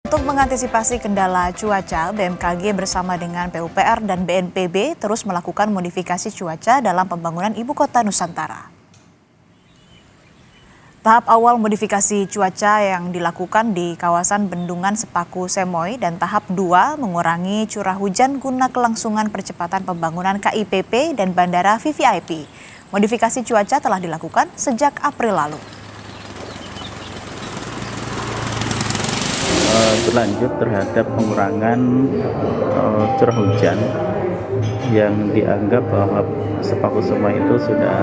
Untuk mengantisipasi kendala cuaca, BMKG bersama dengan PUPR dan BNPB terus melakukan modifikasi cuaca dalam pembangunan Ibu Kota Nusantara. Tahap awal modifikasi cuaca yang dilakukan di kawasan Bendungan Sepaku Semoy dan tahap 2 mengurangi curah hujan guna kelangsungan percepatan pembangunan KIPP dan Bandara VVIP. Modifikasi cuaca telah dilakukan sejak April lalu. Berlanjut terhadap pengurangan curah hujan yang dianggap bahwa Sepaku Semoy itu sudah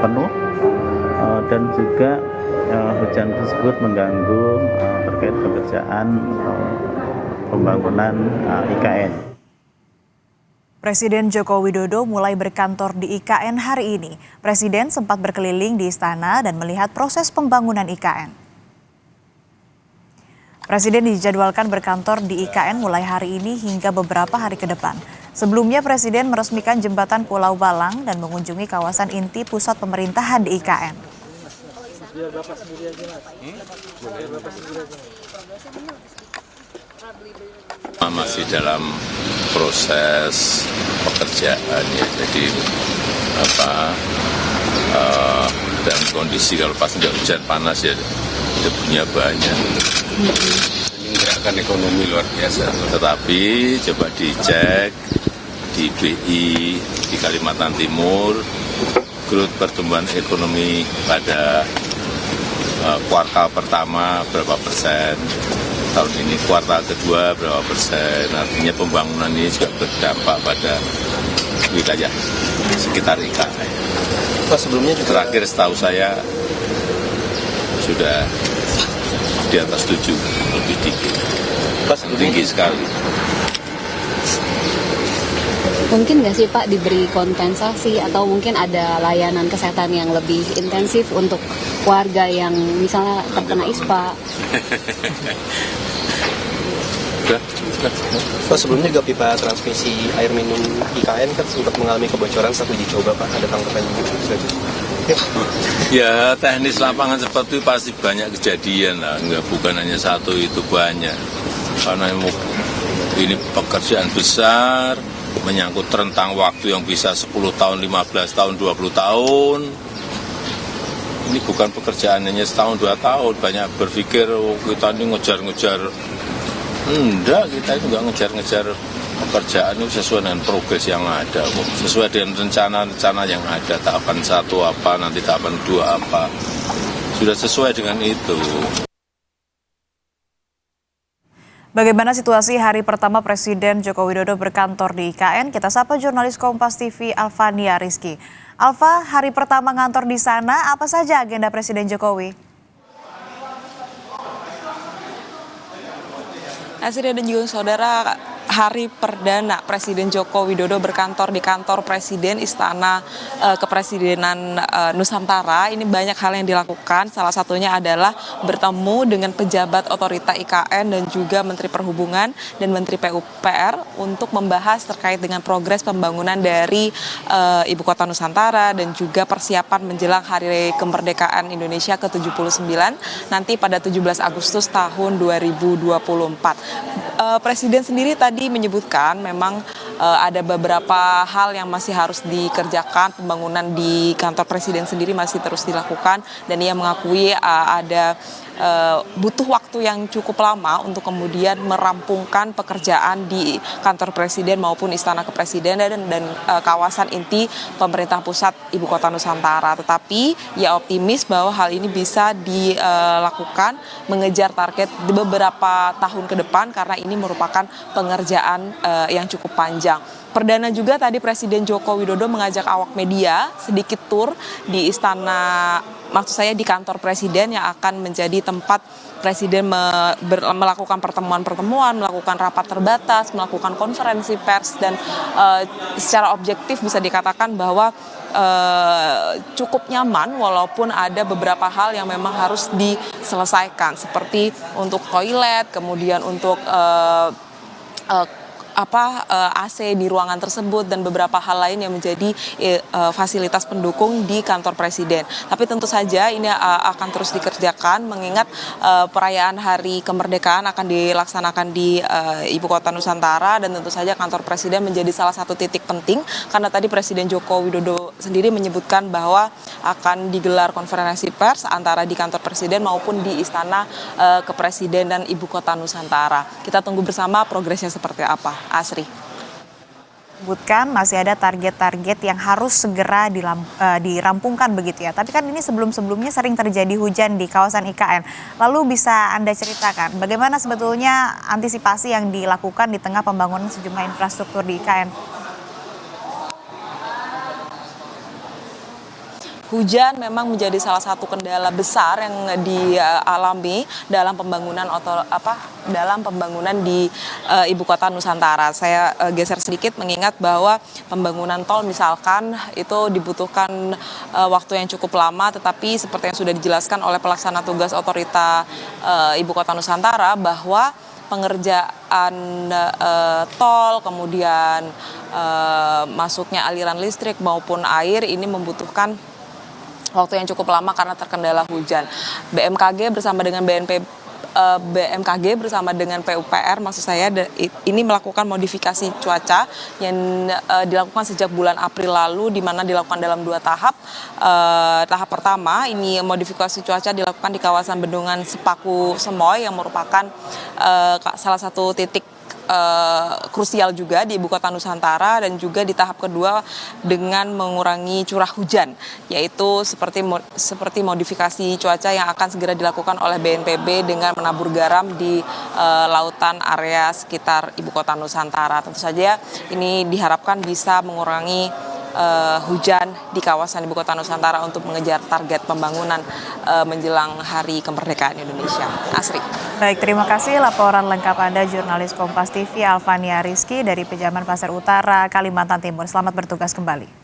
penuh dan juga hujan tersebut mengganggu terkait pekerjaan pembangunan IKN. Presiden Joko Widodo mulai berkantor di IKN hari ini. Presiden sempat berkeliling di istana dan melihat proses pembangunan IKN. Presiden dijadwalkan berkantor di IKN mulai hari ini hingga beberapa hari ke depan. Sebelumnya Presiden meresmikan jembatan Pulau Balang dan mengunjungi kawasan inti pusat pemerintahan di IKN. Masih dalam proses pekerjaan ya, jadi dan kondisi kalau pas nggak hujan panas ya debunya banyak. Menggerakkan ekonomi luar biasa. Tetapi coba dicek di BI di Kalimantan Timur, growth pertumbuhan ekonomi pada kuartal pertama berapa persen, tahun ini kuartal kedua berapa persen. Artinya pembangunan ini juga berdampak pada wilayah sekitar IKN. Sebelumnya juga terakhir setahu saya sudah di atas 7, lebih tinggi. Tinggi sekali. Mungkin nggak sih Pak diberi kompensasi atau mungkin ada layanan kesehatan yang lebih intensif untuk warga yang misalnya terkena ISPA? Pak, sebelumnya juga pipa transmisi air minum IKN kan sempat mengalami kebocoran saat uji coba Pak, ada tanggapan juga? Ya teknis lapangan seperti itu pasti banyak kejadian lah, enggak, bukan hanya satu, itu banyak. Karena ini pekerjaan besar, menyangkut rentang waktu yang bisa 10 tahun, 15 tahun, 20 tahun. Ini bukan pekerjaan hanya setahun, 2 tahun. Banyak berpikir kita ini ngejar-ngejar. Enggak, kita itu enggak ngejar-ngejar pekerjaan itu sesuai dengan progres yang ada, sesuai dengan rencana-rencana yang ada, tahapan 1 apa, nanti tahapan 2 apa, sudah sesuai dengan itu. Bagaimana situasi hari pertama Presiden Joko Widodo berkantor di IKN? Kita sapa jurnalis Kompas TV Alvania Rizky. Alva, hari pertama ngantor di sana, apa saja agenda Presiden Jokowi? Nasir dan juga saudara, hari perdana Presiden Joko Widodo berkantor di kantor Presiden Istana Kepresidenan Nusantara. Ini banyak hal yang dilakukan, salah satunya adalah bertemu dengan pejabat otorita IKN dan juga Menteri Perhubungan dan Menteri PUPR untuk membahas terkait dengan progres pembangunan dari Ibu Kota Nusantara dan juga persiapan menjelang Hari Kemerdekaan Indonesia ke-79 nanti pada 17 Agustus tahun 2024. Presiden sendiri tadi menyebutkan memang ada beberapa hal yang masih harus dikerjakan, pembangunan di kantor Presiden sendiri masih terus dilakukan dan ia mengakui ada butuh waktu yang cukup lama untuk kemudian merampungkan pekerjaan di kantor Presiden maupun Istana Kepresidenan dan kawasan inti pemerintah pusat Ibu Kota Nusantara. Tetapi ia optimis bahwa hal ini bisa dilakukan mengejar target di beberapa tahun ke depan karena ini merupakan pengerjaan yang cukup panjang. Perdana juga tadi Presiden Joko Widodo mengajak awak media sedikit tur di istana, maksud saya di kantor Presiden yang akan menjadi tempat Presiden melakukan pertemuan-pertemuan, melakukan rapat terbatas, melakukan konferensi pers dan secara objektif bisa dikatakan bahwa cukup nyaman walaupun ada beberapa hal yang memang harus diselesaikan seperti untuk toilet, kemudian untuk AC di ruangan tersebut dan beberapa hal lain yang menjadi fasilitas pendukung di kantor presiden. Tapi tentu saja ini akan terus dikerjakan mengingat perayaan Hari Kemerdekaan akan dilaksanakan di Ibu Kota Nusantara, dan tentu saja kantor presiden menjadi salah satu titik penting karena tadi Presiden Joko Widodo sendiri menyebutkan bahwa akan digelar konferensi pers antara di kantor presiden maupun di Istana Kepresidenan Ibu Kota Nusantara. Kita tunggu bersama progresnya seperti apa. Asri. Sebutkan masih ada target-target yang harus segera dirampungkan begitu ya. Tapi kan ini sebelum-sebelumnya sering terjadi hujan di kawasan IKN. Lalu bisa Anda ceritakan bagaimana sebetulnya antisipasi yang dilakukan di tengah pembangunan sejumlah infrastruktur di IKN? Hujan memang menjadi salah satu kendala besar yang dialami dalam pembangunan di Ibu Kota Nusantara. Saya geser sedikit mengingat bahwa pembangunan tol misalkan itu dibutuhkan waktu yang cukup lama, tetapi seperti yang sudah dijelaskan oleh pelaksana tugas otorita Ibu Kota Nusantara bahwa pengerjaan tol, kemudian masuknya aliran listrik maupun air ini membutuhkan waktu yang cukup lama karena terkendala hujan. BMKG bersama dengan PUPR maksud saya ini melakukan modifikasi cuaca yang dilakukan sejak bulan April lalu, di mana dilakukan dalam 2 tahap. Tahap pertama ini modifikasi cuaca dilakukan di kawasan Bendungan Sepaku Semoy yang merupakan salah satu titik krusial juga di Ibu Kota Nusantara, dan juga di tahap kedua dengan mengurangi curah hujan, yaitu seperti modifikasi cuaca yang akan segera dilakukan oleh BNPB dengan menabur garam di lautan area sekitar Ibu Kota Nusantara. Tentu saja ini diharapkan bisa mengurangi hujan di kawasan Ibu Kota Nusantara untuk mengejar target pembangunan menjelang Hari Kemerdekaan Indonesia. Asri. Baik, terima kasih laporan lengkap Anda jurnalis Kompas TV Alvania Rizky dari Pejaman Pasir Utara, Kalimantan Timur. Selamat bertugas kembali.